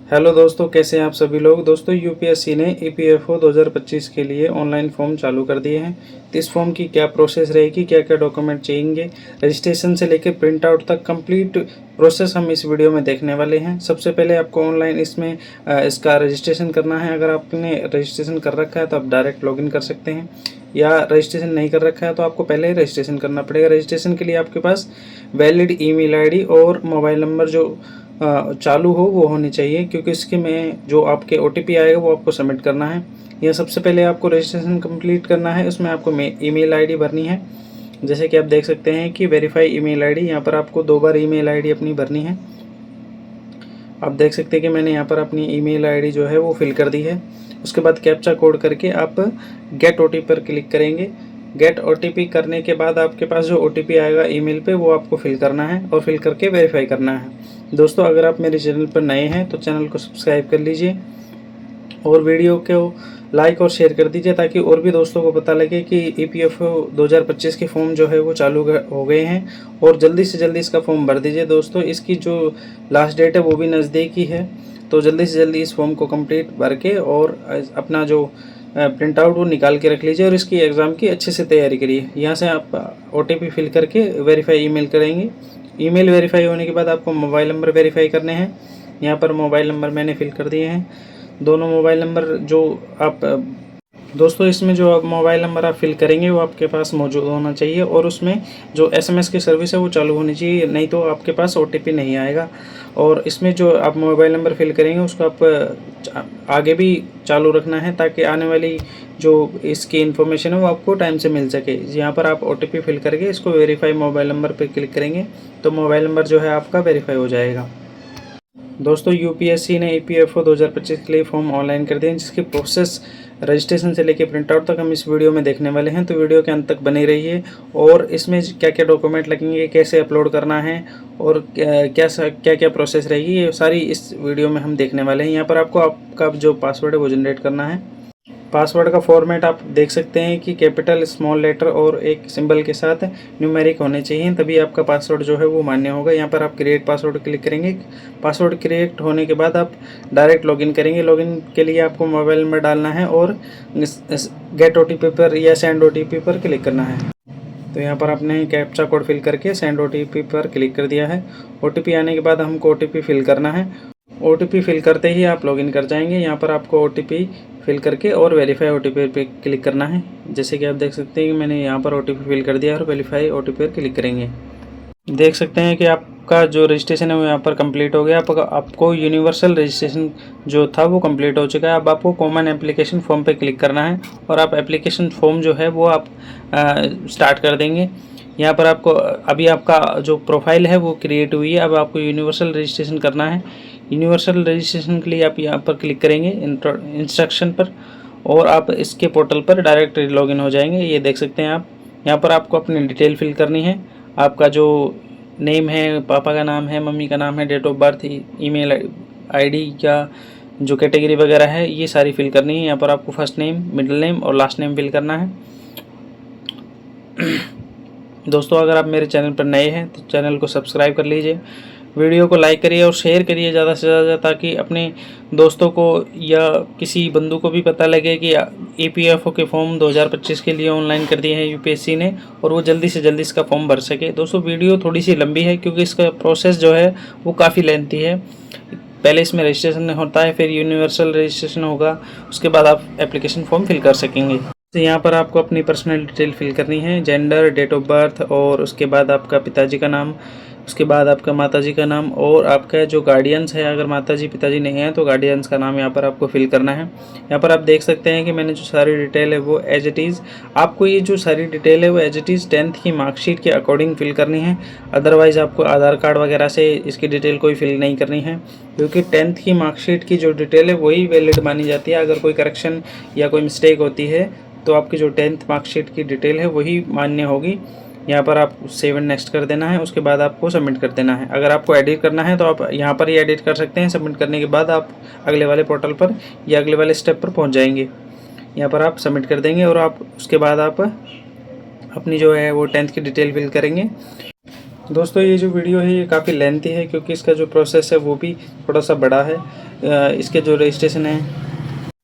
Hello दोस्तों, कैसे हैं आप सभी लोग। दोस्तों, यूपीएससी ने ईपीएफओ 2025 के लिए ऑनलाइन फॉर्म चालू कर दिए हैं। तो इस फॉर्म की क्या प्रोसेस रहेगी, क्या क्या डॉक्यूमेंट चाहिए, रजिस्ट्रेशन से लेकर प्रिंट आउट तक कंप्लीट प्रोसेस हम इस वीडियो में देखने वाले हैं। सबसे पहले आपको ऑनलाइन इसमें इसका रजिस्ट्रेशन करना है। अगर आपने रजिस्ट्रेशन कर रखा है तो आप डायरेक्ट लॉगिन कर सकते हैं, या रजिस्ट्रेशन नहीं कर रखा है तो आपको पहले रजिस्ट्रेशन करना पड़ेगा। रजिस्ट्रेशन के लिए आपके पास वैलिड ईमेल आईडी और मोबाइल नंबर जो चालू हो वो होनी चाहिए, क्योंकि इसके में जो आपके ओटीपी आएगा वो आपको सबमिट करना है। यह सबसे पहले आपको रजिस्ट्रेशन कंप्लीट करना है। उसमें आपको ईमेल आईडी भरनी है। जैसे कि आप देख सकते हैं कि वेरीफाई ईमेल आईडी, यहाँ पर आपको 2 बार ईमेल आईडी अपनी भरनी है। आप देख सकते हैं कि मैंने यहाँ पर अपनी ईमेल आईडी जो है वो फिल कर दी है। उसके बाद कैप्चा कोड करके आप गेट ओटीपी पर क्लिक करेंगे। गेट ओटीपी करने के बाद आपके पास जो ओटीपी आएगा ईमेल पे वो आपको फिल करना है और फिल करके वेरीफाई करना है। दोस्तों, अगर आप मेरे चैनल पर नए हैं तो चैनल को सब्सक्राइब कर लीजिए और वीडियो को लाइक और शेयर कर दीजिए, ताकि और भी दोस्तों को पता लगे कि ईपीएफओ 2025 के फॉर्म जो है वो चालू हो गए हैं। और जल्दी से जल्दी इसका फॉर्म भर दीजिए। दोस्तों, इसकी जो लास्ट डेट है वो भी नज़दीक ही है, तो जल्दी से जल्दी इस फॉर्म को कंप्लीट भर के और अपना जो प्रिंट आउट वो निकाल के रख लीजिए और इसकी एग्ज़ाम की अच्छे से तैयारी करिए। यहाँ से आप ओटीपी फिल करके वेरीफाई ईमेल करेंगे। ईमेल वेरीफाई होने के बाद आपको मोबाइल नंबर वेरीफाई करने हैं। यहाँ पर मोबाइल नंबर मैंने फिल कर दिए हैं। दोनों मोबाइल नंबर जो आप दोस्तों, इसमें जो आप मोबाइल नंबर आप फिल करेंगे वो आपके पास मौजूद होना चाहिए और उसमें जो एसएमएस की सर्विस है वो चालू होनी चाहिए, नहीं तो आपके पास ओटीपी नहीं आएगा। और इसमें जो आप मोबाइल नंबर फिल करेंगे उसको आप आगे भी चालू रखना है, ताकि आने वाली जो इसकी इन्फॉर्मेशन है वो आपको टाइम से मिल सके। यहाँ पर आप ओटीपी फिल करके इसको वेरीफाई मोबाइल नंबर पर क्लिक करेंगे तो मोबाइल नंबर जो है आपका वेरीफाई हो जाएगा। दोस्तों, यूपीएससी ने ईपीएफओ 2025 के लिए फॉर्म ऑनलाइन कर दिए हैं, जिसकी प्रोसेस रजिस्ट्रेशन से लेकर प्रिंट आउट तक हम इस वीडियो में देखने वाले हैं। तो वीडियो के अंत तक बने रहिए और इसमें क्या क्या डॉक्यूमेंट लगेंगे, कैसे अपलोड करना है और क्या क्या प्रोसेस रहेगी, ये सारी इस वीडियो में हम देखने वाले हैं। यहाँ पर आपको आपका जो पासवर्ड है वो जनरेट करना है। पासवर्ड का फॉर्मेट आप देख सकते हैं कि कैपिटल, स्मॉल लेटर और एक सिंबल के साथ न्यूमेरिक होने चाहिए, तभी आपका पासवर्ड जो है वो मान्य होगा। यहाँ पर आप क्रिएट पासवर्ड क्लिक करेंगे। पासवर्ड क्रिएट होने के बाद आप डायरेक्ट लॉगिन करेंगे। लॉगिन के लिए आपको मोबाइल नंबर डालना है और गेट ओटीपी पर या सेंड ओटीपी पर क्लिक करना है। तो यहाँ पर आपने कैप्चा कोड फिल करके सेंड ओटीपी पर क्लिक कर दिया है। ओटीपी आने के बाद हमको ओटीपी फिल करना है। ओटीपी फिल करते ही आप लॉगिन कर जाएंगे। यहाँ पर आपको ओटीपी फिल करके और वेरीफाई ओटीपी पे क्लिक करना है। जैसे कि आप देख सकते हैं कि मैंने यहाँ पर ओटीपी फिल कर दिया और वेरीफाई ओटीपी पर क्लिक करेंगे। देख सकते हैं कि आपका जो रजिस्ट्रेशन है वो यहाँ पर कंप्लीट हो गया। आपको यूनिवर्सल रजिस्ट्रेशन जो था वो कंप्लीट हो चुका है। अब आपको कॉमन एप्लीकेशन फॉर्म पे क्लिक करना है और आप एप्लीकेशन फॉर्म जो है वो आप स्टार्ट कर देंगे। यहाँ पर आपको अभी आपका जो प्रोफाइल है वो क्रिएट हुई है। अब आपको यूनिवर्सल रजिस्ट्रेशन करना है। यूनिवर्सल रजिस्ट्रेशन के लिए आप यहाँ पर क्लिक करेंगे इंस्ट्रक्शन पर और आप इसके पोर्टल पर डायरेक्ट लॉगिन हो जाएंगे। ये देख सकते हैं आप। यहाँ पर आपको अपनी डिटेल फिल करनी है। आपका जो नेम है, पापा का नाम है, मम्मी का नाम है, date of birth, email ID या जो कैटेगरी वगैरह है ये सारी फिल करनी है। यहाँ पर आपको फर्स्ट नेम, मिडिल नेम और लास्ट नेम फिल करना है। दोस्तों, अगर आप मेरे चैनल पर नए हैं तो चैनल को सब्सक्राइब कर लीजिए, वीडियो को लाइक करिए और शेयर करिए ज़्यादा से ज़्यादा, ताकि अपने दोस्तों को या किसी बंधु को भी पता लगे कि ईपीएफओ के फॉर्म 2025 के लिए ऑनलाइन कर दिए हैं यूपीएससी ने और वो जल्दी से जल्दी इसका फॉर्म भर सके। दोस्तों, वीडियो थोड़ी सी लंबी है क्योंकि इसका प्रोसेस जो है वो काफ़ी लेंथी है। पहले इसमें रजिस्ट्रेशन होता है, फिर यूनिवर्सल रजिस्ट्रेशन होगा, उसके बाद आप एप्लीकेशन फॉर्म फिल कर सकेंगे। तो यहाँ पर आपको अपनी पर्सनल डिटेल फिल करनी है, जेंडर, डेट ऑफ बर्थ और उसके बाद आपका पिताजी का नाम, उसके बाद आपका माताजी का नाम और आपका जो गार्डियंस है, अगर माताजी पिताजी नहीं है तो गार्डियंस का नाम यहाँ पर आपको फिल करना है। यहाँ पर आप देख सकते हैं कि मैंने जो सारी डिटेल है वो एज इट इज़, आपको ये जो सारी डिटेल है वो एज इट इज़ 10th की मार्कशीट के अकॉर्डिंग फिल करनी है। अदरवाइज़ आपको आधार कार्ड वगैरह से इसकी डिटेल कोई फिल नहीं करनी है, क्योंकि 10th की मार्कशीट की जो डिटेल है वही वैलिड मानी जाती है। अगर कोई करेक्शन या कोई मिस्टेक होती है तो आपकी जो 10th मार्कशीट की डिटेल है वही मान्य होगी। यहाँ पर आप सेव एंड नेक्स्ट कर देना है, उसके बाद आपको सबमिट कर देना है। अगर आपको एडिट करना है तो आप यहाँ पर ही एडिट कर सकते हैं। सबमिट करने के बाद आप अगले वाले पोर्टल पर या अगले वाले स्टेप पर पहुँच जाएंगे। यहाँ पर आप सबमिट कर देंगे और आप उसके बाद आप अपनी जो है वो 10th की डिटेल फिल करेंगे। दोस्तों, ये जो वीडियो है ये काफ़ी लेंथी है क्योंकि इसका जो प्रोसेस है वो भी थोड़ा सा बड़ा है। इसके जो रजिस्ट्रेशन है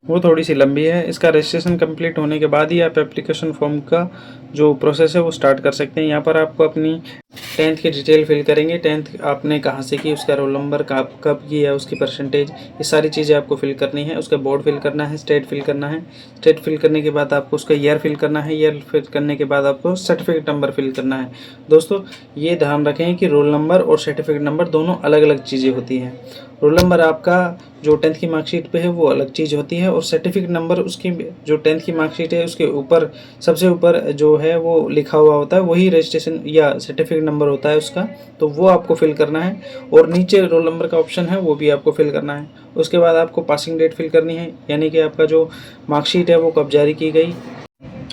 वो थोड़ी सी लंबी है। इसका रजिस्ट्रेशन कंप्लीट होने के बाद ही आप एप्लीकेशन फॉर्म का जो प्रोसेस है वो स्टार्ट कर सकते हैं। यहाँ पर आपको अपनी 10th की डिटेल फिल करेंगे, 10th आपने कहाँ से की, उसका रोल नंबर कब किया, उसकी परसेंटेज, ये सारी चीज़ें आपको फिल करनी है। उसका बोर्ड फिल करना है, स्टेट फिल करना है, स्टेट फिल करने के बाद आपको उसका ईयर फिल करना है, ईयर फिल करने के बाद आपको सर्टिफिकेट नंबर फिल करना है। दोस्तों ये ध्यान रखें कि रोल नंबर और सर्टिफिकेट नंबर दोनों अलग अलग चीज़ें होती हैं। रोल नंबर आपका जो 10th की मार्कशीट पे है वो अलग चीज़ होती है, और सर्टिफिकेट नंबर उसकी जो 10th की मार्कशीट है उसके ऊपर सबसे ऊपर जो है वो लिखा हुआ होता है, वही रजिस्ट्रेशन या सर्टिफिकेट नंबर होता है उसका, तो वो आपको फिल करना है। और नीचे रोल नंबर का ऑप्शन है वो भी आपको फिल करना है। उसके बाद आपको पासिंग डेट फिल करनी है, यानी कि आपका जो मार्कशीट है वो कब जारी की गई।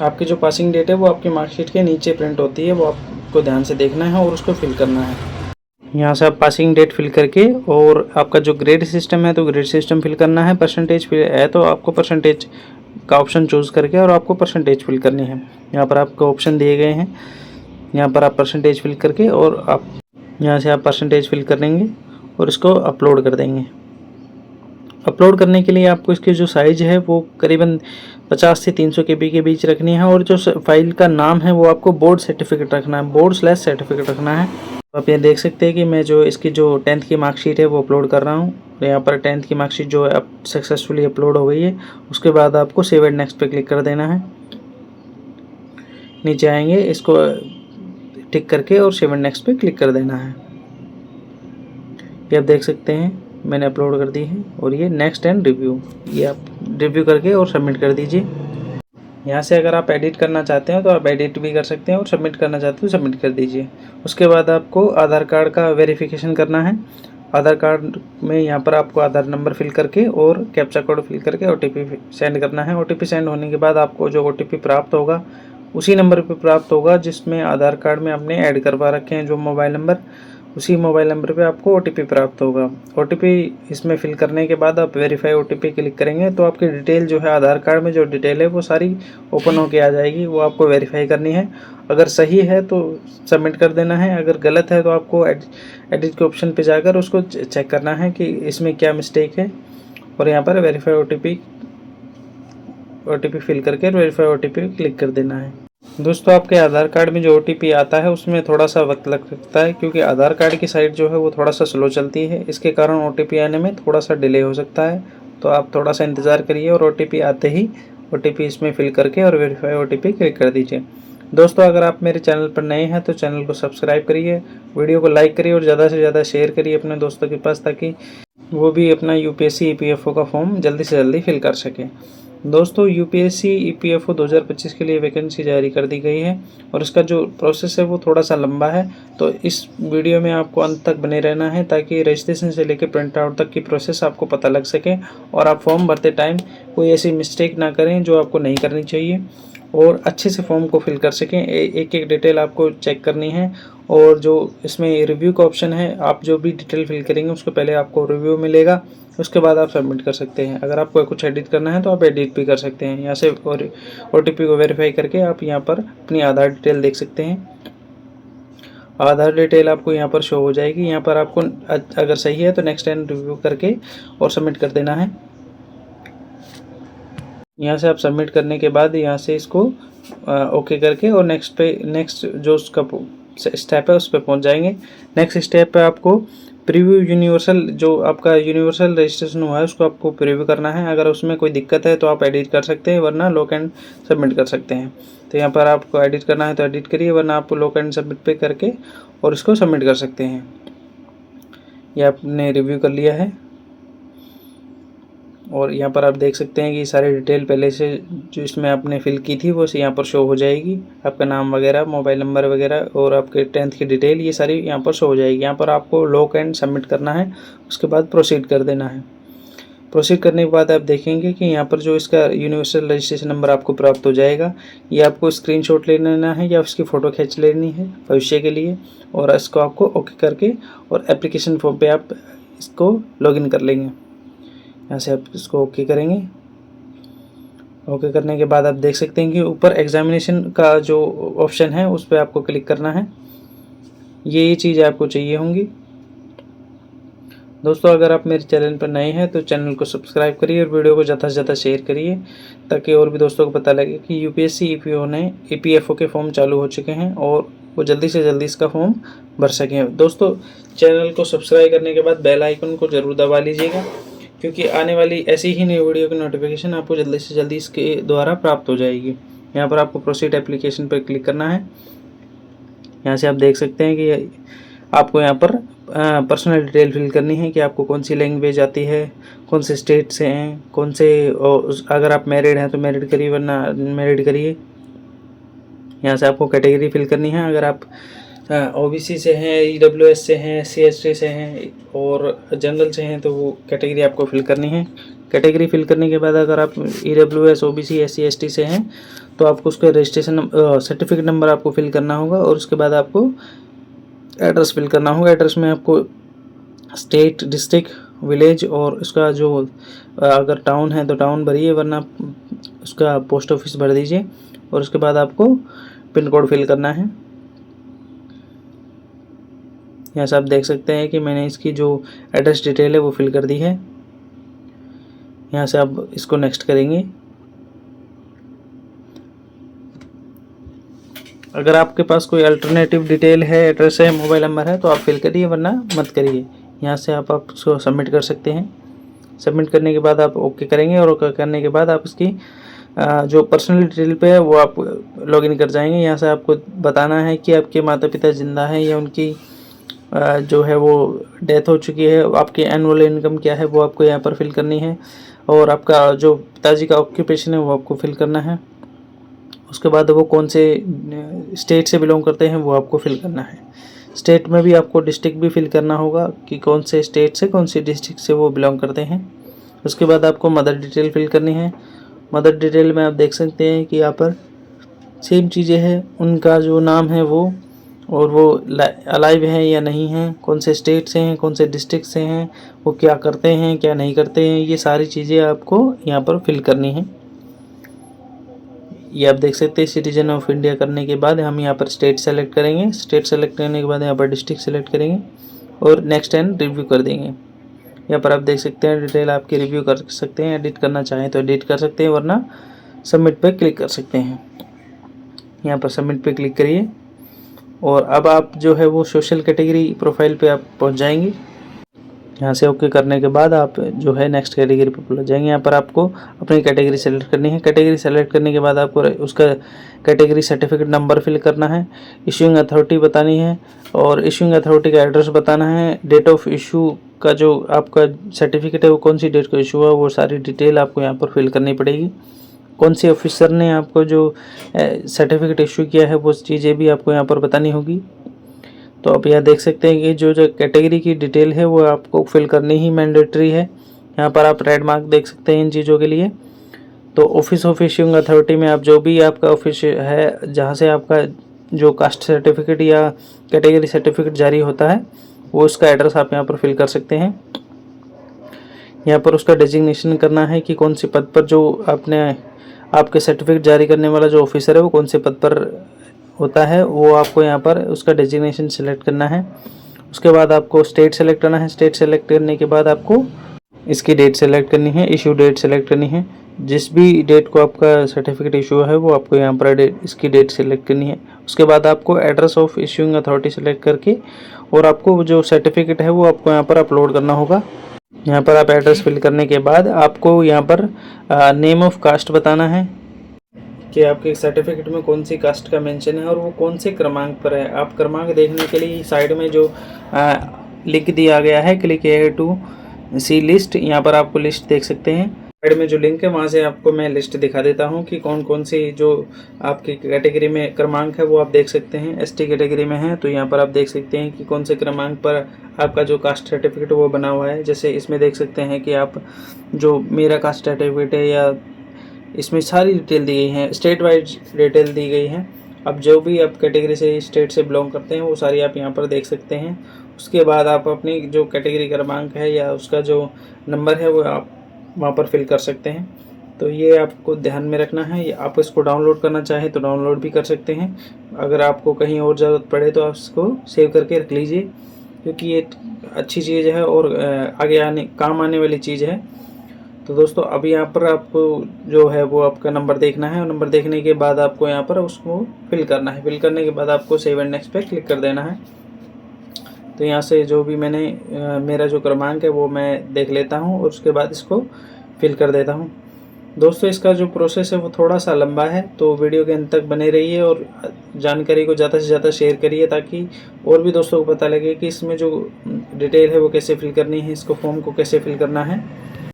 आपकी जो पासिंग डेट है वो आपकी मार्कशीट के नीचे प्रिंट होती है, वो आपको ध्यान से देखना है और उसको फिल करना है। यहाँ से आप पासिंग डेट फिल करके, और आपका जो ग्रेड सिस्टम है तो ग्रेड सिस्टम फिल करना है, परसेंटेज फिल है तो आपको परसेंटेज का ऑप्शन चूज़ करके और आपको परसेंटेज फिल करनी है। यहाँ पर आपको ऑप्शन दिए गए हैं, यहाँ पर आप परसेंटेज फिल करके और आप यहाँ से आप परसेंटेज फिल करेंगे और इसको अपलोड कर देंगे। अपलोड करने के लिए आपको इसकी जो साइज़ है वो करीबन 50 से 300 KB के बीच रखनी है, और जो फाइल का नाम है वो आपको बोर्ड सर्टिफिकेट रखना है, बोर्ड/सर्टिफिकेट रखना है। आप ये देख सकते हैं कि मैं जो इसकी जो 10th की मार्कशीट है वो अपलोड कर रहा हूँ। यहाँ पर 10th की मार्कशीट जो है अब सक्सेसफुली अपलोड हो गई है। उसके बाद आपको सेव एंड नेक्स्ट पे क्लिक कर देना है। नीचे आएंगे, इसको टिक करके और सेव एंड नेक्स्ट पे क्लिक कर देना है। ये आप देख सकते हैं मैंने अपलोड कर दी है, और ये नेक्स्ट एंड रिव्यू, ये आप रिव्यू करके और सबमिट कर दीजिए। यहाँ से अगर आप एडिट करना चाहते हैं तो आप एडिट भी कर सकते हैं, और सबमिट करना चाहते हैं तो सबमिट कर दीजिए। उसके बाद आपको आधार कार्ड का वेरिफिकेशन करना है। आधार कार्ड में यहाँ पर आपको आधार नंबर फिल करके और कैप्चा कोड फिल करके OTP सेंड करना है। OTP सेंड होने के बाद आपको जो OTP प्राप्त होगा उसी नंबर पर प्राप्त होगा जिसमें आधार कार्ड में आपने ऐड करवा रखे हैं जो मोबाइल नंबर, उसी मोबाइल नंबर पे आपको OTP प्राप्त होगा। OTP इसमें फिल करने के बाद आप वेरीफाई OTP क्लिक करेंगे तो आपकी डिटेल जो है आधार कार्ड में जो डिटेल है वो सारी ओपन होके आ जाएगी, वो आपको वेरीफाई करनी है। अगर सही है तो सबमिट कर देना है, अगर गलत है तो आपको एडिट के ऑप्शन पे जाकर उसको चेक करना है कि इसमें क्या मिस्टेक है, और यहाँ पर वेरीफाई OTP फिल करके वेरीफाई OTP क्लिक कर देना है। दोस्तों आपके आधार कार्ड में जो OTP आता है उसमें थोड़ा सा वक्त लग सकता है, क्योंकि आधार कार्ड की साइट जो है वो थोड़ा सा स्लो चलती है, इसके कारण OTP आने में थोड़ा सा डिले हो सकता है। तो आप थोड़ा सा इंतज़ार करिए और OTP आते ही OTP इसमें फिल करके और वेरीफाई OTP क्लिक कर दीजिए। दोस्तों अगर आप मेरे चैनल पर नए हैं तो चैनल को सब्सक्राइब करिए, वीडियो को लाइक करिए और ज़्यादा से ज़्यादा शेयर करिए अपने दोस्तों के पास, ताकि वो भी अपना UPSC EPFO का फॉर्म जल्दी से जल्दी फिल कर सकें। दोस्तों UPSC EPFO 2025 के लिए वैकेंसी जारी कर दी गई है, और इसका जो प्रोसेस है वो थोड़ा सा लंबा है, तो इस वीडियो में आपको अंत तक बने रहना है ताकि रजिस्ट्रेशन से लेकर प्रिंट आउट तक की प्रोसेस आपको पता लग सके, और आप फॉर्म भरते टाइम कोई ऐसी मिस्टेक ना करें जो आपको नहीं करनी चाहिए, और अच्छे से फॉर्म को फिल कर सकें। एक एक डिटेल आपको चेक करनी है, और जो इसमें रिव्यू का ऑप्शन है, आप जो भी डिटेल फिल करेंगे उसको पहले आपको रिव्यू मिलेगा, उसके बाद आप सबमिट कर सकते हैं। अगर आपको कुछ एडिट करना है तो आप एडिट भी कर सकते हैं। यहाँ से OTP को वेरीफाई करके आप यहाँ पर अपनी आधार डिटेल देख सकते हैं। आधार डिटेल आपको यहाँ पर शो हो जाएगी। यहाँ पर आपको अगर सही है तो नेक्स्ट एंड रिव्यू करके और सबमिट कर देना है। यहाँ से आप सबमिट करने के बाद यहाँ से इसको ओके करके और नेक्स्ट जो उसका स्टेप है उस पर पहुँच जाएंगे। नेक्स्ट स्टेप पे आपको प्रीव्यू यूनिवर्सल, जो आपका यूनिवर्सल रजिस्ट्रेशन हुआ है उसको आपको प्रीव्यू करना है। अगर उसमें कोई दिक्कत है तो आप एडिट कर सकते हैं, वरना लॉक एंड सबमिट कर सकते हैं। तो यहाँ पर आपको एडिट करना है तो एडिट करिए, वरना आप लॉक एंड सबमिट पे करके और इसको सबमिट कर सकते हैं। ये आपने रिव्यू कर लिया है, और यहाँ पर आप देख सकते हैं कि सारी डिटेल पहले से जो इसमें आपने फिल की थी वो यहाँ पर शो हो जाएगी। आपका नाम वगैरह, मोबाइल नंबर वगैरह और आपके 10th की डिटेल, ये सारी यहाँ पर शो हो जाएगी। यहाँ पर आपको लॉक एंड सबमिट करना है, उसके बाद प्रोसीड कर देना है। प्रोसीड करने के बाद आप देखेंगे कि यहाँ पर जो इसका यूनिवर्सल रजिस्ट्रेशन नंबर आपको प्राप्त हो जाएगा। ये आपको स्क्रीनशॉट ले लेना है या उसकी फ़ोटो खींच लेनी है भविष्य के लिए, और इसको आपको ओके करके और एप्लीकेशन फॉर्म पे आप इसको लॉगिन कर लेंगे। यहाँ से आप इसको ओके करेंगे। ओके करने के बाद आप देख सकते हैं कि ऊपर एग्जामिनेशन का जो ऑप्शन है उस पर आपको क्लिक करना है। ये चीज़ आपको चाहिए होंगी। दोस्तों अगर आप मेरे चैनल पर नए हैं तो चैनल को सब्सक्राइब करिए और वीडियो को ज़्यादा से ज़्यादा शेयर करिए, ताकि और भी दोस्तों को पता लगे कि यूपीएससी ईपीओ ने ईपीएफओ के फॉर्म चालू हो चुके हैं और वो जल्दी से जल्दी इसका फॉर्म भर सकें। दोस्तों चैनल को सब्सक्राइब करने के बाद बेल आइकन को ज़रूर दबा लीजिएगा, क्योंकि आने वाली ऐसी ही नई वीडियो की नोटिफिकेशन आपको जल्दी से जल्दी इसके द्वारा प्राप्त हो जाएगी। यहाँ पर आपको प्रोसीड एप्लीकेशन पर क्लिक करना है। यहाँ से आप देख सकते हैं कि आपको यहाँ पर पर्सनल डिटेल फिल करनी है कि आपको कौन सी लैंग्वेज आती है, कौन से स्टेट से हैं, कौन से अगर आप मैरिड हैं तो मैरिड करिए, वरना मैरिड करिए। यहाँ से आपको कैटेगरी फिल करनी है। अगर आप ओबीसी से हैं, ईडब्ल्यूएस से हैं, एससी से हैं और जनरल से हैं तो वो कैटेगरी आपको फिल करनी है। कैटेगरी फिल करने के बाद अगर आप ईडब्ल्यूएस, ओबीसी, एससी, एसटी से हैं तो आपको उसका रजिस्ट्रेशन सर्टिफिकेट नंबर आपको फिल करना होगा और उसके बाद आपको एड्रेस फिल करना होगा। एड्रेस में आपको स्टेट, डिस्ट्रिक्ट, विलेज और उसका जो अगर टाउन है तो टाउन भरिए, वरना उसका पोस्ट ऑफिस भर दीजिए और उसके बाद आपको पिन कोड फिल करना है। यहाँ से आप देख सकते हैं कि मैंने इसकी जो एड्रेस डिटेल है वो फिल कर दी है। यहाँ से आप इसको नेक्स्ट करेंगे। अगर आपके पास कोई अल्टरनेटिव डिटेल है, एड्रेस है, मोबाइल नंबर है तो आप फिल करिए, वरना मत करिए। यहाँ से आप उसको सबमिट कर सकते हैं। सबमिट करने के बाद आप ओके करेंगे और ओके करने के बाद आप इसकी जो पर्सनल डिटेल पे है वो आप लॉगिन कर जाएंगे। यहाँ से आपको बताना है कि आपके माता पिता जिंदा हैं या उनकी जो है वो डेथ हो चुकी है। आपकी एनुअल इनकम क्या है वो आपको यहाँ पर फिल करनी है और आपका जो पिताजी का ऑक्यूपेशन है वो आपको फिल करना है। उसके बाद वो कौन से स्टेट से बिलोंग करते हैं वो आपको फिल करना है। स्टेट में भी आपको डिस्ट्रिक्ट भी फिल करना होगा कि कौन से स्टेट से, कौन सी डिस्ट्रिक्ट से वो बिलोंग करते हैं। उसके बाद आपको मदर डिटेल फिल करनी है। मदर डिटेल में आप देख सकते हैं कि यहाँ पर सेम चीज़ें हैं, उनका जो नाम है वो, और वो अलाइव हैं या नहीं हैं, कौन से स्टेट से हैं, कौन से डिस्ट्रिक्ट से हैं, वो क्या करते हैं, क्या नहीं करते हैं, ये सारी चीज़ें आपको यहाँ पर फिल करनी है। ये आप देख सकते हैं। सिटीजन ऑफ इंडिया करने के बाद हम यहाँ पर स्टेट सेलेक्ट करेंगे। स्टेट सेलेक्ट करने के बाद यहाँ पर डिस्ट्रिक्ट सेलेक्ट करेंगे और नेक्स्ट एंड रिव्यू कर देंगे। यहाँ पर आप देख सकते हैं डिटेल आपकी रिव्यू कर सकते हैं। एडिट करना चाहें तो एडिट कर सकते हैं, वरना सबमिट पे क्लिक कर सकते हैं। यहाँ पर सबमिट पे क्लिक करिए और अब आप जो है वो सोशल कैटेगरी प्रोफाइल पे आप पहुँच जाएंगे। यहाँ से ओके करने के बाद आप जो है नेक्स्ट कैटेगरी पर पहुँच जाएंगे। यहाँ पर आपको अपनी कैटेगरी सेलेक्ट करनी है। कैटेगरी सेलेक्ट करने के बाद आपको उसका कैटेगरी सर्टिफिकेट नंबर फिल करना है, इशूइंग अथॉरिटी बतानी है और इशूइंग अथॉरिटी का एड्रेस बताना है। डेट ऑफ इशू का जो आपका सर्टिफिकेट है वो कौन सी डेट को इशू हुआ वो सारी डिटेल आपको यहाँ पर फिल करनी पड़ेगी। कौन से ऑफिसर ने आपको जो सर्टिफिकेट इशू किया है वो चीज़ें भी आपको यहाँ पर बतानी होगी। तो आप यहाँ देख सकते हैं कि जो कैटेगरी की डिटेल है वो आपको फिल करनी ही मैंडेटरी है। यहाँ पर आप रेड मार्क देख सकते हैं इन चीज़ों के लिए। तो ऑफिस ऑफ इशूइंग अथॉरिटी में आप जो भी आपका ऑफिस है जहाँ से आपका जो कास्ट सर्टिफिकेट या कैटेगरी सर्टिफिकेट जारी होता है वो उसका एड्रेस आप यहाँ पर फिल कर सकते हैं। यहाँ पर उसका डेजिग्नेशन करना है कि कौन से पद पर जो आपके सर्टिफिकेट जारी करने वाला जो ऑफिसर है वो कौन से पद पर होता है, वो आपको यहाँ पर उसका डेजिग्नेशन सेलेक्ट करना है। उसके बाद आपको स्टेट सेलेक्ट करना है। स्टेट सेलेक्ट करने के बाद आपको इसकी डेट सेलेक्ट करनी है, इशू डेट सेलेक्ट करनी है। जिस भी डेट को आपका सर्टिफिकेट इशू है वो आपको यहाँ पर इसकी डेट सेलेक्ट करनी है। उसके बाद आपको address of issuing authority select करके और आपको जो सर्टिफिकेट है वो आपको यहाँ पर अपलोड करना होगा। यहाँ पर आप एड्रेस फिल करने के बाद आपको यहाँ पर नेम ऑफ कास्ट बताना है कि आपके सर्टिफिकेट में कौन सी कास्ट का मेंशन है और वो कौन से क्रमांक पर है। आप क्रमांक देखने के लिए साइड में जो लिख दिया गया है click here to see list, यहाँ पर आपको लिस्ट देख सकते हैं। साइड में जो लिंक है वहाँ से आपको मैं लिस्ट दिखा देता हूँ कि कौन कौन सी जो आपकी कैटेगरी में क्रमांक है वो आप देख सकते हैं। एसटी कैटेगरी में है तो यहाँ पर आप देख सकते हैं कि कौन से क्रमांक पर आपका जो कास्ट सर्टिफिकेट वो बना हुआ है। जैसे इसमें देख सकते हैं कि आप जो मेरा कास्ट सर्टिफिकेट है या इसमें सारी डिटेल दी गई है, स्टेट वाइज डिटेल दी गई है। अब जो भी आप कैटेगरी से स्टेट से बिलोंग करते हैं वो सारी आप यहाँ पर देख सकते हैं। उसके बाद आप अपनी जो कैटेगरी क्रमांक है या उसका जो नंबर है वो आप वहाँ पर फिल कर सकते हैं। तो ये आपको ध्यान में रखना है। आप इसको डाउनलोड करना चाहें तो डाउनलोड भी कर सकते हैं। अगर आपको कहीं और ज़रूरत पड़े तो आप इसको सेव करके रख लीजिए। क्योंकि ये अच्छी चीज़ है और आगे काम आने वाली चीज़ है। तो दोस्तों अभी यहाँ पर आपको जो है वो आपका नंबर देखना है, और नंबर देखने के बाद आपको यहाँ पर उसको फिल करना है। फिल करने के बाद आपको सेव एंड नेक्स्ट पे क्लिक कर देना है। तो यहाँ से जो भी मेरा जो क्रमांक है वो मैं देख लेता हूँ और उसके बाद इसको फिल कर देता हूँ। दोस्तों इसका जो प्रोसेस है वो थोड़ा सा लंबा है, तो वीडियो के अंत तक बने रहिए और जानकारी को ज़्यादा से ज़्यादा शेयर करिए, ताकि और भी दोस्तों को पता लगे कि इसमें जो डिटेल है वो कैसे फिल करनी है, इसको फॉर्म को कैसे फिल करना है,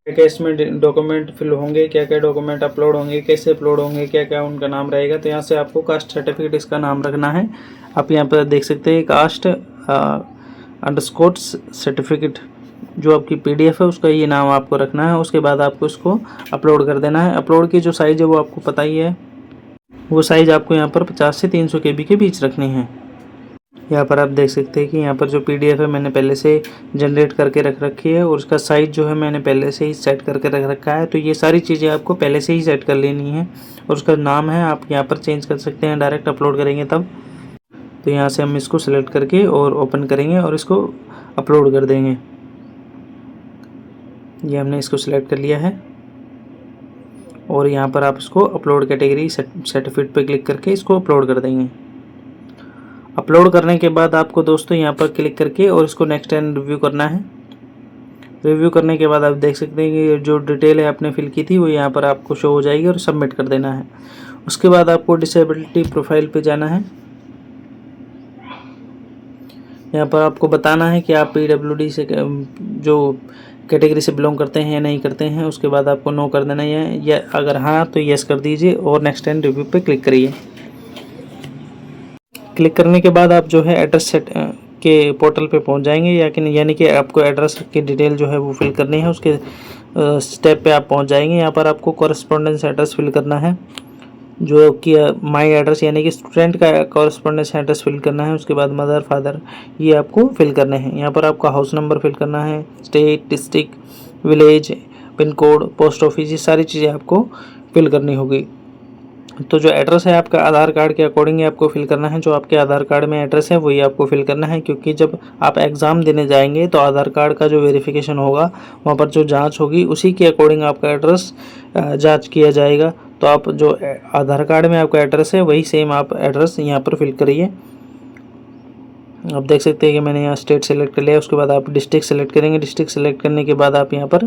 क्या क्या इसमें डॉक्यूमेंट फिल होंगे, क्या क्या डॉक्यूमेंट अपलोड होंगे, कैसे अपलोड होंगे, क्या क्या उनका नाम रहेगा। तो यहाँ से आपको कास्ट सर्टिफिकेट इसका नाम रखना है। आप यहाँ पर देख सकते हैं कास्ट अंडरस्कोर सर्टिफिकेट, जो आपकी PDF है उसका ये नाम आपको रखना है। उसके बाद आपको इसको अपलोड कर देना है। अपलोड की जो साइज़ है वो आपको पता ही है, वो साइज़ आपको यहाँ पर 50 से 300 KB के बीच रखनी है। यहाँ पर आप देख सकते हैं कि यहाँ पर जो PDF है मैंने पहले से जनरेट करके रख रखी है, और उसका साइज़ जो है मैंने पहले से ही सेट करके रख रखा है। तो ये सारी चीज़ें आपको पहले से ही सेट कर लेनी है, और उसका नाम है आप यहाँ पर चेंज कर सकते हैं डायरेक्ट अपलोड करेंगे तब। तो यहाँ से हम इसको सेलेक्ट करके और ओपन करेंगे और इसको अपलोड कर देंगे। ये हमने इसको सिलेक्ट कर लिया है, और यहाँ पर आप इसको अपलोड कैटेगरी सर्टिफिकेट पे क्लिक करके इसको अपलोड कर देंगे। अपलोड करने के बाद आपको दोस्तों यहाँ पर क्लिक करके और इसको नेक्स्ट एंड रिव्यू करना है। रिव्यू करने के बाद आप देख सकते हैं कि जो डिटेल है आपने फिल की थी वो यहाँ पर आपको शो हो जाएगी, और सबमिट कर देना है। उसके बाद आपको डिसेबिलिटी प्रोफाइल पे जाना है। यहाँ पर आपको बताना है कि आप PWD से जो कैटेगरी से बिलोंग करते हैं या नहीं करते हैं। उसके बाद आपको नो कर देना है, या अगर हाँ तो यस कर दीजिए और नेक्स्ट एंड रिव्यू पे क्लिक करिए। क्लिक करने के बाद आप जो है एड्रेस सेट के पोर्टल पे पहुंच जाएंगे, यानी कि आपको एड्रेस की डिटेल जो है वो फिल करनी है। उसके स्टेप पे आप पहुंच जाएंगे। यहाँ पर आपको कॉरेस्पॉन्डेंस एड्रेस फिल करना है, जो कि माई एड्रेस यानी कि स्टूडेंट का कॉरेस्पॉन्डेंस एड्रेस फिल करना है। उसके बाद मदर फादर ये आपको फिल करने हैं। यहाँ पर आपका हाउस नंबर फिल करना है, state, district, village, pin code, post office, ये सारी चीज़ें आपको फिल करनी होगी। तो जो एड्रेस है आपका आधार कार्ड के अकॉर्डिंग आपको फिल करना है। जो आपके आधार कार्ड में एड्रेस है वही आपको फिल करना है, क्योंकि जब आप एग्ज़ाम देने जाएंगे तो आधार कार्ड का जो वेरिफिकेशन होगा वहाँ पर जो जांच होगी उसी के अकॉर्डिंग आपका एड्रेस जांच किया जाएगा। तो आप जो आधार कार्ड में आपका एड्रेस है वही सेम आप एड्रेस यहाँ पर फिल करिए। आप देख सकते हैं कि मैंने यहाँ स्टेट सेलेक्ट कर लिया। उसके बाद आप डिस्ट्रिक्ट सेलेक्ट करेंगे। डिस्ट्रिक्ट सेलेक्ट करने के बाद आप यहाँ पर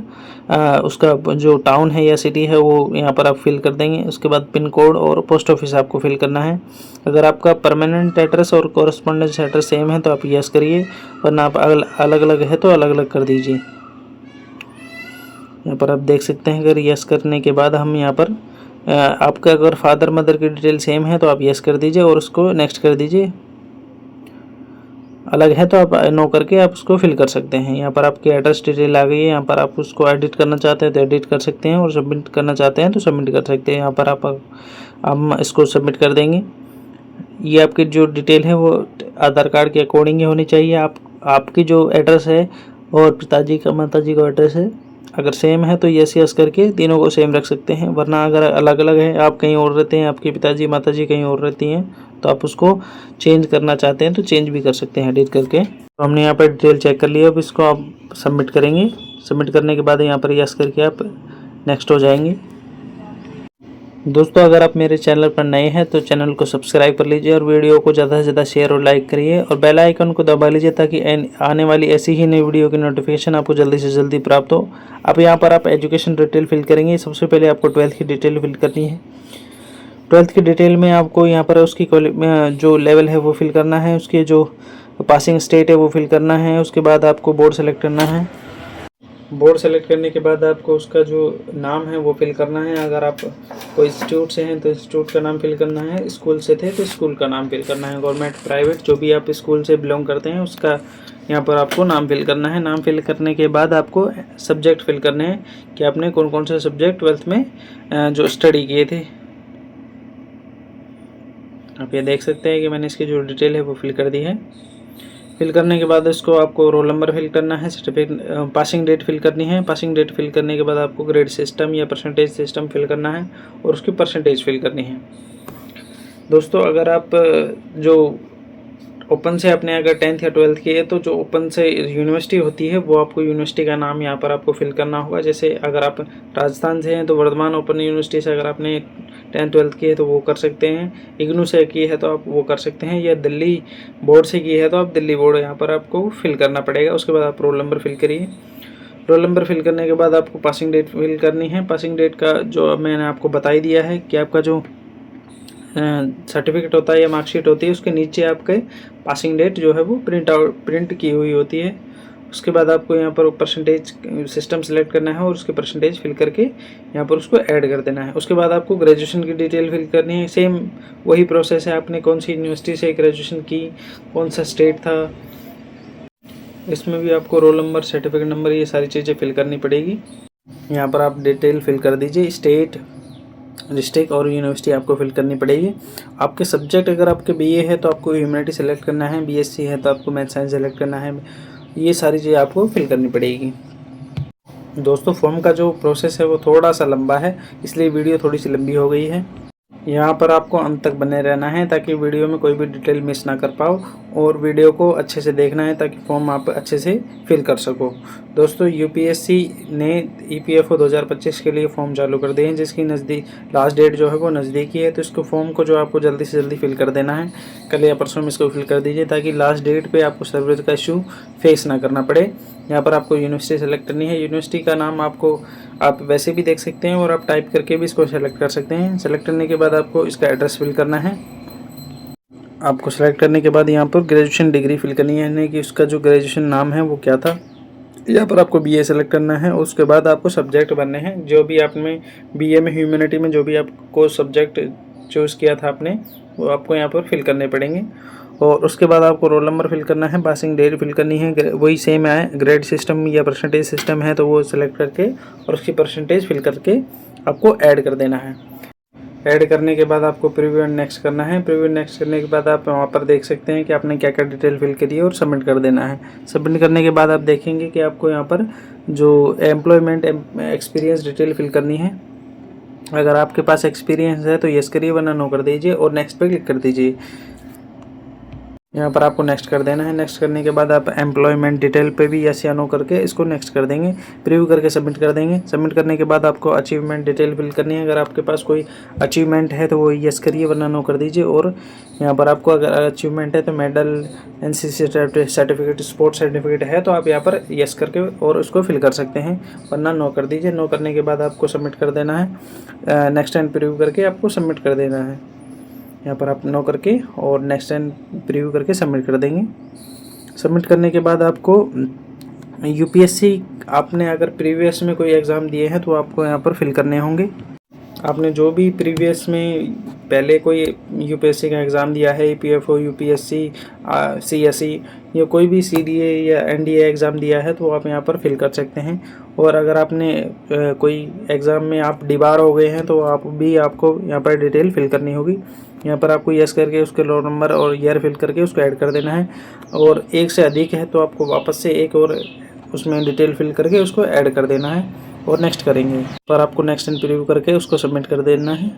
उसका जो टाउन है या सिटी है वो यहाँ पर आप फिल कर देंगे। उसके बाद पिन कोड और पोस्ट ऑफिस आपको फिल करना है। अगर आपका परमानेंट एड्रेस और कॉरेस्पॉन्डेंस एड्रेस सेम है तो आप यस करिए, वरना आप अलग अलग है तो अलग अलग कर दीजिए। यहाँ पर आप देख सकते हैं अगर यस करने के बाद हम यहाँ पर आपका अगर फादर मदर की डिटेल सेम है तो आप यस कर दीजिए और उसको नेक्स्ट कर दीजिए। अलग है तो आप नो करके आप उसको फिल कर सकते हैं। यहाँ पर आपकी एड्रेस डिटेल आ गई है। यहाँ पर आप उसको एडिट करना चाहते हैं तो एडिट कर सकते हैं, और सबमिट करना चाहते हैं तो सबमिट कर सकते हैं। यहाँ पर हम इसको सबमिट कर देंगे। ये आपकी जो डिटेल है वो आधार कार्ड के अकॉर्डिंग ही होनी चाहिए। आपकी जो एड्रेस है और पिताजी का माताजी का एड्रेस है अगर सेम है तो यस यस करके तीनों को सेम रख सकते हैं, वरना अगर अलग अलग है, आप कहीं और रहते हैं, आपके पिताजी माताजी कहीं और रहती हैं, तो आप उसको चेंज करना चाहते हैं तो चेंज भी कर सकते हैं एडिट करके। तो हमने यहाँ पर डिटेल चेक कर लिया। अब इसको आप सबमिट करेंगे। सबमिट करने के बाद यहाँ पर यस करके आप नेक्स्ट हो जाएंगे। दोस्तों अगर आप मेरे चैनल पर नए हैं तो चैनल को सब्सक्राइब कर लीजिए, और वीडियो को ज़्यादा से ज़्यादा शेयर और लाइक करिए, और बेल आइकन को दबा लीजिए ताकि आने वाली ऐसी ही नई वीडियो की नोटिफिकेशन आपको जल्दी से जल्दी प्राप्त हो। अब यहाँ पर आप एजुकेशन डिटेल फिल करेंगे। सबसे पहले आपको 12th की डिटेल फिल करनी है। 12th की डिटेल में आपको यहाँ पर उसकी जो लेवल है वो फिल करना है, उसके जो पासिंग स्टेट है वो फिल करना है। उसके बाद आपको बोर्ड सेलेक्ट करना है। बोर्ड सेलेक्ट करने के बाद आपको उसका जो नाम है वो फिल करना है। अगर आप कोई इंस्टीट्यूट से हैं तो इंस्टीट्यूट का नाम फिल करना है, स्कूल से थे तो स्कूल का नाम फिल करना है, गवर्नमेंट प्राइवेट जो भी आप स्कूल से बिलोंग करते हैं उसका यहाँ पर आपको नाम फिल करना है। नाम फिल करने के बाद आपको सब्जेक्ट फिल करने हैं कि आपने कौन कौन से सब्जेक्ट 12th में जो स्टडी किए थे। आप ये देख सकते हैं कि मैंने इसकी जो डिटेल है वो फिल कर दी है। फिल करने के बाद इसको आपको रोल नंबर फिल करना है, सर्टिफिकेट पासिंग डेट फिल करनी है। पासिंग डेट फिल करने के बाद आपको ग्रेड सिस्टम या परसेंटेज सिस्टम फिल करना है और उसकी परसेंटेज फिल करनी है। दोस्तों अगर आप जो ओपन से आपने अगर 10th या 12th की है तो जो ओपन से यूनिवर्सिटी होती है वो आपको यूनिवर्सिटी का नाम यहाँ पर आपको फिल करना होगा। जैसे अगर आप राजस्थान से हैं तो वर्धमान ओपन यूनिवर्सिटी से अगर आपने 10th 12th की है तो वो कर सकते हैं। इग्नू से की है तो आप वो कर सकते हैं, या दिल्ली बोर्ड से की है तो आप दिल्ली बोर्ड यहाँ पर आपको फिल करना पड़ेगा। उसके बाद आप रोल नंबर फिल करिए। रोल नंबर फिल करने के बाद आपको पासिंग डेट फिल करनी है। पासिंग डेट का जो मैंने आपको बता ही दिया है कि आपका जो सर्टिफिकेट होता है या मार्कशीट होती है उसके नीचे आपके पासिंग डेट जो है वो प्रिंट की हुई होती है। उसके बाद आपको यहाँ पर परसेंटेज सिस्टम सेलेक्ट करना है और उसके परसेंटेज फिल करके यहाँ पर उसको ऐड कर देना है। उसके बाद आपको ग्रेजुएशन की डिटेल फिल करनी है। सेम वही प्रोसेस है, आपने कौन सी यूनिवर्सिटी से ग्रेजुएशन की, कौन सा स्टेट था, इसमें भी आपको रोल नंबर, सर्टिफिकेट नंबर, ये सारी चीज़ें फिल करनी पड़ेगी। यहाँ पर आप डिटेल फिल कर दीजिए। स्टेट, डिस्ट्रिक्ट और यूनिवर्सिटी आपको फिल करनी पड़ेगी। आपके सब्जेक्ट अगर आपके बीए है तो आपको ह्यूमैनिटी सेलेक्ट करना है, बीएससी है तो आपको मैथ साइंस सेलेक्ट करना है। ये सारी चीज़ें आपको फिल करनी पड़ेगी। दोस्तों फॉर्म का जो प्रोसेस है वो थोड़ा सा लंबा है, इसलिए वीडियो थोड़ी सी लंबी हो गई है। यहाँ पर आपको अंत तक बने रहना है ताकि वीडियो में कोई भी डिटेल मिस ना कर पाओ, और वीडियो को अच्छे से देखना है ताकि फॉर्म आप अच्छे से फिल कर सको। दोस्तों यूपीएससी ने ईपीएफओ 2025 के लिए फॉर्म चालू कर दिए हैं, जिसकी लास्ट डेट जो है वो नज़दीकी है। तो इसको फॉर्म को जो आपको जल्दी से जल्दी फिल कर देना है, कल या परसों में इसको फिल कर दीजिए ताकि लास्ट डेट पर आपको सर्वर का इशू फेस ना करना पड़े। यहाँ पर आपको यूनिवर्सिटी सेलेक्ट करनी है। यूनिवर्सिटी का नाम आपको आप वैसे भी देख सकते हैं और आप टाइप करके भी इसको सेलेक्ट कर सकते हैं। सेलेक्ट करने के बाद आपको इसका एड्रेस फिल करना है। आपको सेलेक्ट करने के बाद यहाँ पर ग्रेजुएशन डिग्री फिल करनी है, यानी कि उसका जो ग्रेजुएशन नाम है वो क्या था। यहाँ पर आपको बीए सेलेक्ट करना है। उसके बाद आपको सब्जेक्ट भरने हैं, जो भी आपने बीए में ह्यूमैनिटी में जो भी आपको सब्जेक्ट चूज़ किया था आपने, वो आपको यहाँ पर फिल करने पड़ेंगे। और उसके बाद आपको रोल नंबर फिल करना है, पासिंग डेट फिल करनी है, वही सेम है। ग्रेड सिस्टम या परसेंटेज सिस्टम है तो वो सिलेक्ट करके और उसकी परसेंटेज फिल करके आपको ऐड कर देना है। ऐड करने के बाद आपको प्रीव्यू एंड नेक्स्ट करना है। प्रीव्यू नेक्स्ट करने के बाद आप वहाँ पर देख सकते हैं कि आपने क्या क्या डिटेल फिल करी है और सबमिट कर देना है। सबमिट करने के बाद आप देखेंगे कि आपको यहाँ पर जो एम्प्लॉयमेंट एक्सपीरियंस डिटेल फिल करनी है। अगर आपके पास एक्सपीरियंस है तो यस करिए, वरना नो कर दीजिए और नेक्स्ट पे क्लिक कर दीजिए। यहाँ पर आपको नेक्स्ट कर देना है। नेक्स्ट करने के बाद आप एम्प्लॉयमेंट डिटेल पे भी यस या नो करके इसको नेक्स्ट कर देंगे। प्रीव्यू करके सबमिट कर देंगे। सबमिट करने के बाद आपको अचीवमेंट डिटेल फिल करनी है। अगर आपके पास कोई अचीवमेंट है तो वो यस करिए, वरना नो कर दीजिए। और यहाँ पर आपको अगर अचीवमेंट है तो medal, NCC certificate, sports certificate है तो आप यहाँ पर यस करके और उसको फिल कर सकते हैं, वरना नो कर दीजिए। नो करने के बाद आपको सबमिट कर देना है। नेक्स्ट एंड प्रीव्यू करके आपको सबमिट कर देना है। यहाँ पर आप नो करके और नेक्स्ट एंड प्रीव्यू करके सबमिट कर देंगे। सबमिट करने के बाद आपको यूपीएससी, आपने अगर प्रीवियस में कोई एग्ज़ाम दिए हैं तो आपको यहाँ पर फिल करने होंगे। आपने जो भी प्रीवियस में पहले कोई यूपीएससी का एग्ज़ाम दिया है, ईपीएफओ, यूपीएससी, सीएसई या कोई भी सीडीए या एनडीए एग्ज़ाम दिया है तो आप यहाँ पर फिल कर सकते हैं। और अगर आपने कोई एग्ज़ाम में आप डिबार हो गए हैं तो आपको यहाँ पर डिटेल फिल करनी होगी। यहाँ पर आपको यस करके उसके रोल नंबर और ईयर फिल करके उसको ऐड कर देना है। और एक से अधिक है तो आपको वापस से एक और उसमें डिटेल फिल करके उसको ऐड कर देना है और नेक्स्ट करेंगे। पर आपको नेक्स्ट एंड प्रीव्यू करके उसको सबमिट कर देना है।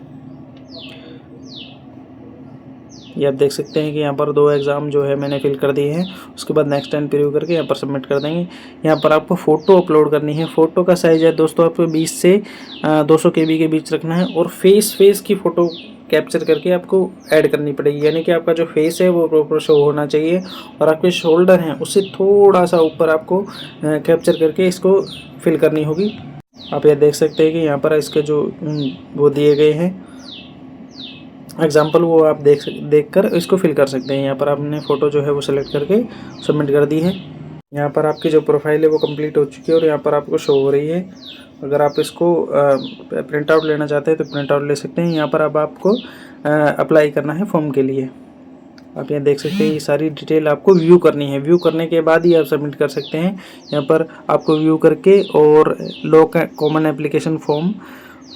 ये आप देख सकते हैं कि यहाँ पर 2 एग्ज़ाम जो है मैंने फिल कर दिए हैं। उसके बाद नेक्स्ट एंड प्रीव्यू करके यहाँ पर सबमिट कर देंगे। यहाँ पर आपको फ़ोटो अपलोड करनी है। फ़ोटो का साइज़ है दोस्तों आपको 20 से 200 KB के बीच रखना है। और फेस की फ़ोटो कैप्चर करके आपको ऐड करनी पड़ेगी, यानी कि आपका जो फेस है वो प्रॉपर शो होना चाहिए और आपके शोल्डर हैं उससे थोड़ा सा ऊपर आपको कैप्चर करके इसको फिल करनी होगी। आप ये देख सकते हैं कि यहाँ पर इसके जो वो दिए गए हैं एग्जाम्पल, वो आप देख कर इसको फिल कर सकते हैं। यहाँ पर आपने फ़ोटो जो है वो सेलेक्ट करके सबमिट कर दी है। यहाँ पर आपकी जो प्रोफाइल है वो कंप्लीट हो चुकी है और यहाँ पर आपको शो हो रही है। अगर आप इसको प्रिंट आउट लेना चाहते हैं तो प्रिंट आउट ले सकते हैं। यहाँ पर अब आपको अप्लाई करना है फॉर्म के लिए। आप यहाँ देख सकते हैं ये सारी डिटेल आपको व्यू करनी है। व्यू करने के बाद ही आप सबमिट कर सकते हैं। यहाँ पर आपको व्यू करके और लो common application form,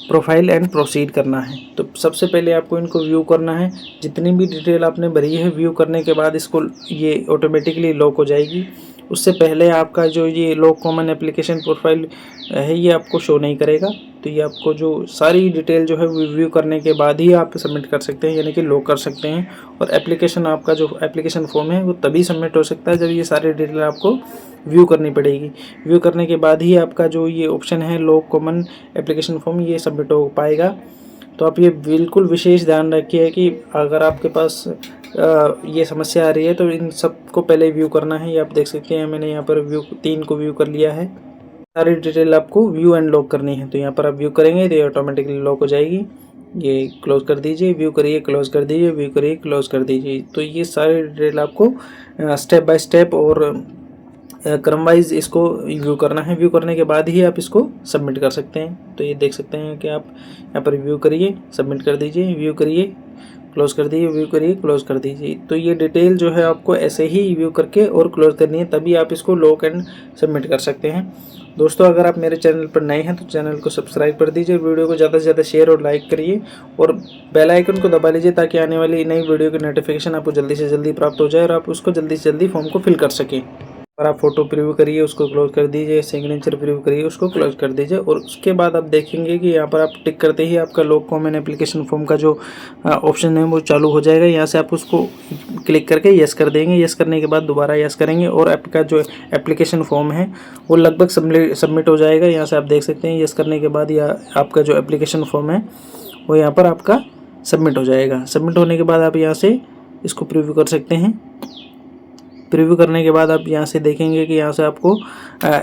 profile and proceed करना है। तो सबसे पहले आपको इनको व्यू करना है। जितनी भी डिटेल आपने भरी है व्यू करने के बाद इसको ये ऑटोमेटिकली लॉक हो जाएगी। उससे पहले आपका जो ये लो कॉमन एप्लीकेशन प्रोफाइल है ये आपको शो नहीं करेगा। तो ये आपको जो सारी डिटेल जो है व्यू करने के बाद ही आप सबमिट कर सकते हैं, यानी कि लॉक कर सकते हैं। और एप्लीकेशन आपका जो एप्लीकेशन फॉर्म है वो तभी सबमिट हो सकता है जब ये सारी डिटेल आपको व्यू करनी पड़ेगी। व्यू करने के बाद ही आपका जो ये ऑप्शन है लॉक कॉमन एप्लीकेशन फॉर्म, ये सबमिट हो पाएगा। तो आप ये बिल्कुल विशेष ध्यान रखिए कि अगर आपके पास ये समस्या आ रही है तो इन सब को पहले व्यू करना है। ये आप देख सकते हैं मैंने यहाँ पर 3 को व्यू कर लिया है। सारी डिटेल आपको व्यू एंड लॉक करनी है, तो यहाँ पर आप व्यू करेंगे तो ये ऑटोमेटिकली लॉक हो जाएगी। ये क्लोज कर दीजिए, व्यू करिए, क्लोज कर दीजिए, व्यू करिए, क्लोज कर दीजिए। तो ये सारी डिटेल आपको स्टेप बाय स्टेप और क्रम वाइज इसको व्यू करना है। व्यू करने के बाद ही आप इसको सबमिट कर सकते हैं। तो ये देख सकते हैं कि आप यहाँ पर व्यू करिए, सबमिट कर दीजिए, व्यू करिए, क्लोज कर दीजिए, व्यू करिए, क्लोज कर दीजिए। तो ये डिटेल जो है आपको ऐसे ही व्यू करके और क्लोज करनी है, तभी आप इसको लॉक एंड सबमिट कर सकते हैं। दोस्तों अगर आप मेरे चैनल पर नए हैं तो चैनल को सब्सक्राइब कर दीजिए, वीडियो को ज़्यादा से ज़्यादा शेयर और लाइक करिए और बेल आइकन को दबा लीजिए ताकि आने वाली नई वीडियो की नोटिफिकेशन आपको जल्दी से जल्दी प्राप्त हो जाए और आप उसको जल्दी से जल्दी फॉर्म को फिल कर सकें। और आप फोटो प्रीव्यू करिए, उसको क्लोज कर दीजिए, सिग्नेचर प्रीव्यू करिए, उसको क्लोज कर दीजिए। और उसके बाद आप देखेंगे कि यहाँ पर आप टिक करते ही आपका लॉक कॉमन एप्लीकेशन फॉर्म का जो ऑप्शन है वो चालू हो जाएगा। यहाँ से आप उसको क्लिक करके यस कर देंगे। यस करने के बाद दोबारा यस करेंगे और आपका जो एप्लीकेशन फॉर्म है वो लगभग सबमिट हो जाएगा। यहाँ से आप देख सकते हैं यस करने के बाद या आपका जो एप्लीकेशन फॉर्म है वो यहाँ पर आपका सबमिट हो जाएगा। सबमिट होने के बाद आप यहाँ से इसको प्रीव्यू कर सकते हैं। प्रीव्यू करने के बाद आप यहाँ से देखेंगे कि यहाँ से आपको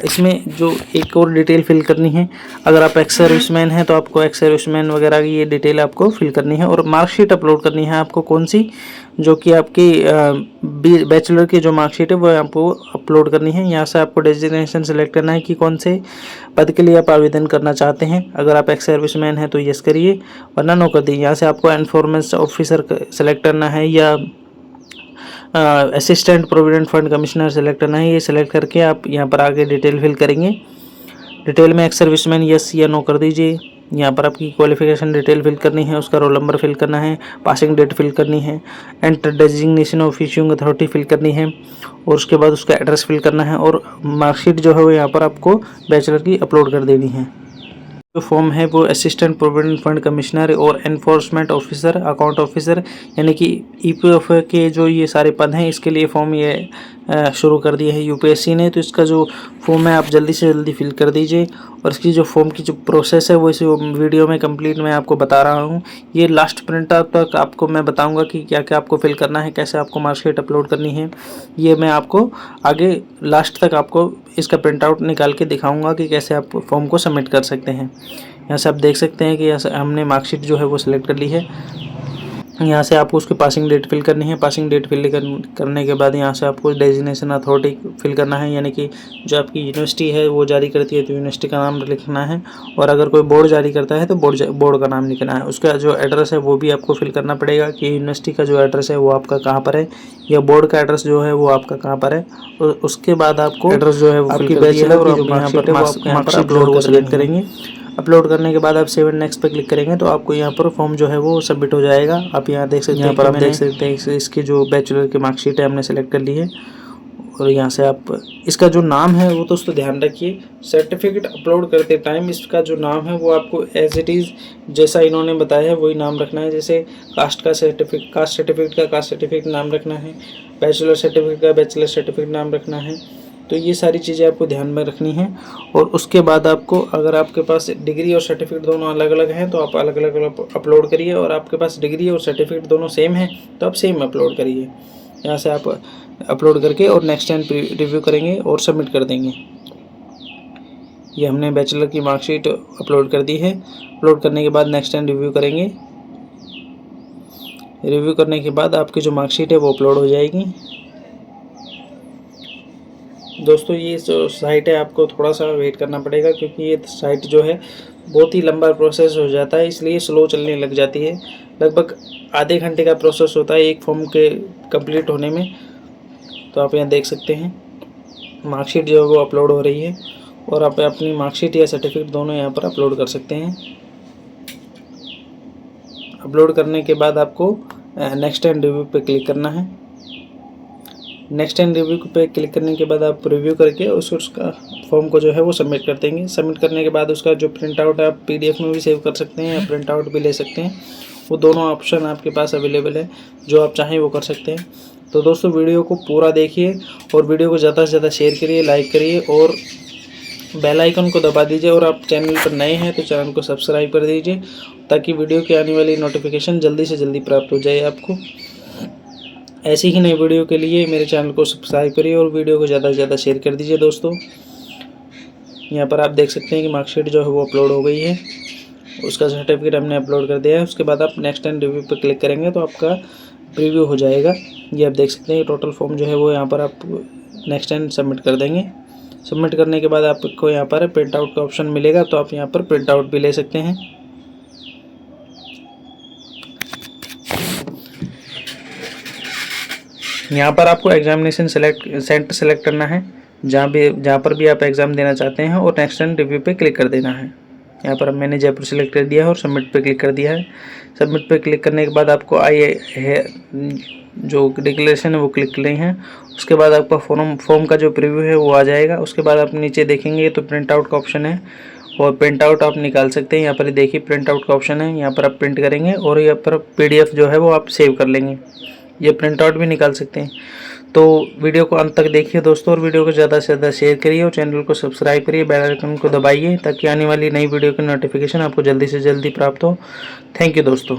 इसमें जो एक और डिटेल फिल करनी है। अगर आप एक्स सर्विसमैन हैं तो आपको एक्स सर्विसमैन वगैरह की ये डिटेल आपको फिल करनी है। और मार्कशीट अपलोड करनी है आपको कौन सी, जो कि आपकी बैचलर की जो मार्कशीट है वो आपको अपलोड करनी है। यहाँ से आपको डेजिग्नेशन सेलेक्ट करना है कि कौन से पद के लिए आप आवेदन करना चाहते हैं। अगर आप एक्स सर्विसमैन हैं तो यस करिए, वरना नो कर दीजिए। यहाँ से आपको एनफोर्समेंट ऑफिसर सेलेक्ट करना है या assistant provident fund commissioner select करना है। ये सेलेक्ट करके आप यहाँ पर आगे डिटेल फिल करेंगे। डिटेल में एक्स सर्विसमैन यस या नो कर दीजिए। यहाँ पर आपकी क्वालिफिकेशन डिटेल फिल करनी है, उसका रोल नंबर फिल करना है, पासिंग डेट फिल करनी है, enter designation of issuing authority fill करनी है और उसके बाद उसका एड्रेस फिल करना है। और मार्कशीट जो है वो यहाँ पर आपको बैचलर की अपलोड कर देनी है। जो फॉर्म है वो असिस्टेंट प्रोविडेंट फंड कमिश्नर और एनफोर्समेंट ऑफिसर, अकाउंट ऑफिसर, यानी कि ईपीएफ के जो ये सारे पद हैं इसके लिए फॉर्म ये शुरू कर दिया है यूपीएससी ने। तो इसका जो फॉर्म है आप जल्दी से जल्दी फिल कर दीजिए। और इसकी जो फॉर्म की जो प्रोसेस है वो इस वीडियो में कंप्लीट मैं आपको बता रहा हूँ। ये लास्ट प्रिंट आउट तक आपको मैं बताऊँगा कि क्या क्या आपको फिल करना है, कैसे आपको मार्कशीट अपलोड करनी है। ये मैं आपको आगे लास्ट तक आपको इसका प्रिंट आउट निकाल के दिखाऊंगा कि कैसे आप फॉर्म को सबमिट कर सकते हैं। यहाँ से आप देख सकते हैं कि हमने मार्कशीट जो है वो सिलेक्ट कर ली है। यहाँ से आपको उसकी पासिंग डेट फिल करनी है। पासिंग डेट फिल करने के बाद यहाँ से आपको डेजिग्नेशन अथॉरिटी फिल करना है, यानी कि जो आपकी यूनिवर्सिटी है वो जारी करती है तो यूनिवर्सिटी का नाम लिखना है। और अगर कोई बोर्ड जारी करता है तो बोर्ड का नाम लिखना है। उसका जो एड्रेस है वो भी आपको फिल करना पड़ेगा कि यूनिवर्सिटी का जो एड्रेस है वो आपका कहाँ पर है या बोर्ड का एड्रेस जो है वो आपका कहाँ पर है। और उसके बाद आपको एड्रेस जो है वो आपकी बैचलर की जो मार्कशीट है वो आप यहाँ पर अपलोड को सिलेक्ट करेंगे। अपलोड करने के बाद आप सेव एंड नेक्स्ट पर क्लिक करेंगे तो आपको यहाँ पर फॉर्म जो है वो सबमिट हो जाएगा। आप यहाँ देख सकते हैं, यहाँ पर आप देख सकते हैं इसकी जो बैचलर की मार्कशीट है हमने सेलेक्ट कर ली है। और यहाँ से आप इसका जो नाम है वो दोस्तों ध्यान रखिए, सर्टिफिकेट अपलोड करते टाइम इसका जो नाम है वो आपको एज इट इज़ जैसा इन्होंने बताया है वही नाम रखना है। जैसे कास्ट सर्टिफिकेट का कास्ट सर्टिफिकेट नाम रखना है, बैचलर सर्टिफिकेट का बैचलर सर्टिफिकेट नाम रखना है। तो ये सारी चीज़ें आपको ध्यान में रखनी है। और उसके बाद आपको अगर आपके पास डिग्री और सर्टिफिकेट दोनों अलग अलग हैं तो आप अलग अलग अपलोड करिए, और आपके पास डिग्री और सर्टिफिकेट दोनों सेम है तो आप सेम अपलोड करिए। यहाँ से आप अपलोड करके और नेक्स्ट एंड रिव्यू करेंगे और सबमिट कर देंगे। ये हमने बैचलर की मार्कशीट अपलोड कर दी है। अपलोड करने के बाद नेक्स्ट एंड रिव्यू करेंगे। रिव्यू करने के बाद आपकी जो मार्कशीट है वो अपलोड हो जाएगी। दोस्तों ये जो साइट है आपको थोड़ा सा वेट करना पड़ेगा क्योंकि ये साइट जो है बहुत ही लंबा प्रोसेस हो जाता है, इसलिए स्लो चलने लग जाती है। लगभग आधे घंटे का प्रोसेस होता है एक फॉर्म के कंप्लीट होने में। तो आप यहाँ देख सकते हैं मार्कशीट जो है वो अपलोड हो रही है और आप अपनी मार्कशीट या सर्टिफिकेट दोनों यहाँ पर अपलोड कर सकते हैं। अपलोड करने के बाद आपको नेक्स्ट एंड रिव्यू पे क्लिक करना है। नेक्स्ट एंड रिव्यू पे क्लिक करने के बाद आप रिव्यू करके उसका फॉर्म को जो है वो सबमिट कर देंगे। सबमिट करने के बाद उसका जो प्रिंट आउट है आप PDF में भी सेव कर सकते हैं या प्रिंट आउट भी ले सकते हैं। वो दोनों ऑप्शन आपके पास अवेलेबल है, जो आप चाहें वो कर सकते हैं। तो दोस्तों वीडियो को पूरा देखिए और वीडियो को ज़्यादा से ज़्यादा शेयर करिए, लाइक करिए और बेल आइकन को दबा दीजिए। और आप चैनल पर नए हैं तो चैनल को सब्सक्राइब कर दीजिए ताकि वीडियो की आने वाली नोटिफिकेशन जल्दी से जल्दी प्राप्त हो जाए आपको। ऐसी ही नई वीडियो के लिए मेरे चैनल को सब्सक्राइब करिए और वीडियो को ज़्यादा से ज़्यादा शेयर कर दीजिए दोस्तों। यहाँ पर आप देख सकते हैं कि मार्कशीट जो है वो अपलोड हो गई है, उसका सर्टिफिकेट हमने अपलोड कर दिया है। उसके बाद आप नेक्स्ट एंड रिव्यू पर क्लिक करेंगे तो आपका प्रीव्यू हो जाएगा। ये आप देख सकते हैं टोटल फॉर्म जो है वो यहाँ पर आप नेक्स्ट एंड सबमिट कर देंगे। सबमिट करने के बाद आपको यहाँ पर प्रिंट आउट का ऑप्शन मिलेगा, तो आप यहाँ पर प्रिंट आउट भी ले सकते हैं। यहाँ पर आपको एग्जामिनेशन सेंटर सेलेक्ट करना है, जहाँ पर भी आप एग्ज़ाम देना चाहते हैं, और नेक्स्ट एंड रिव्यू पे क्लिक कर देना है। यहाँ पर मैंने जयपुर सेलेक्ट कर दिया है और सबमिट पे क्लिक कर दिया है। सबमिट पे क्लिक करने के बाद आपको जो डिक्लेरेशन है वो क्लिक करनी है। उसके बाद आपका फॉर्म का जो प्रीव्यू है वो आ जाएगा। उसके बाद आप नीचे देखेंगे तो प्रिंट आउट का ऑप्शन है और प्रिंट आउट आप निकाल सकते हैं। यहाँ पर देखिए प्रिंट आउट का ऑप्शन है, यहाँ पर आप प्रिंट करेंगे और यहाँ पर PDF जो है वो आप सेव कर लेंगे। ये प्रिंट आउट भी निकाल सकते हैं। तो वीडियो को अंत तक देखिए दोस्तों और वीडियो को ज़्यादा से ज़्यादा शेयर करिए और चैनल को सब्सक्राइब करिए, बेल आइकन को दबाइए ताकि आने वाली नई वीडियो की नोटिफिकेशन आपको जल्दी से जल्दी प्राप्त हो। थैंक यू दोस्तों।